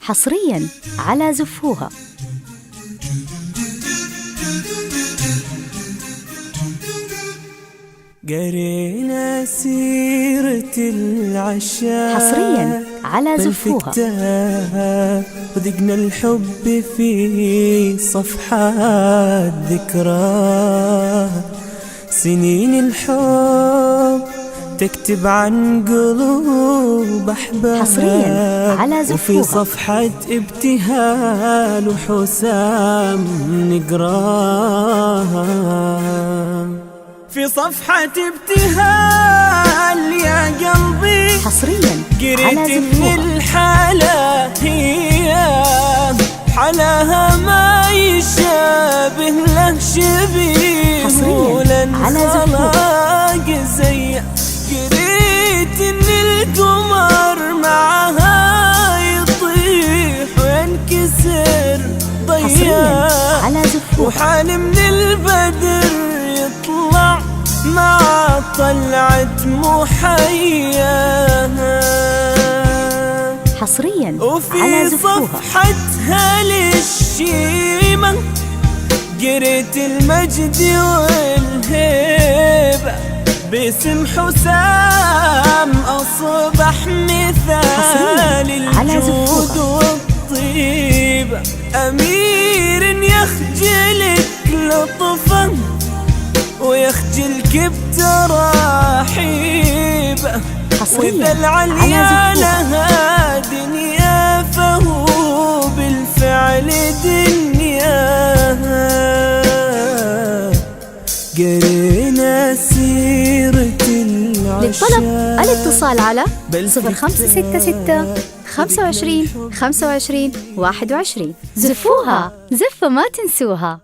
حصرياً على زفوها. قرينا سيرة العشاق حصرياً على زفوها. وذقنا الحب في صفحات ذكرى. سنين الحب تكتب عن قلوب أحباب. حصرياً على زفوها. وفي صفحة ابتهال وحسام نقراها. في صفحة ابتهال يا قلبي حصرياً قريت من الحالة هي حلاها ما يشابه له شبيه. حصرياً على زفوها. زي قريت ان القمر معها يطيح وينكسر ضياء. على زفوها. وحال من البدر يطلع مع طلعة محياها. حصرياً وفي على زفوها. صفحتها للشيمة قريت المجد والهيبة. باسم حسام أصبح مثال الجود والطيبة. أمير يخجلك لطفا ويخجلك بتراحيبه. وإذا العليا لها دنيا فهو بالفعل دنياها. قرينا سيرة العشاق. للطلب الاتصال على 0566 25 25 21. زفوها، زفوا ما تنسوها.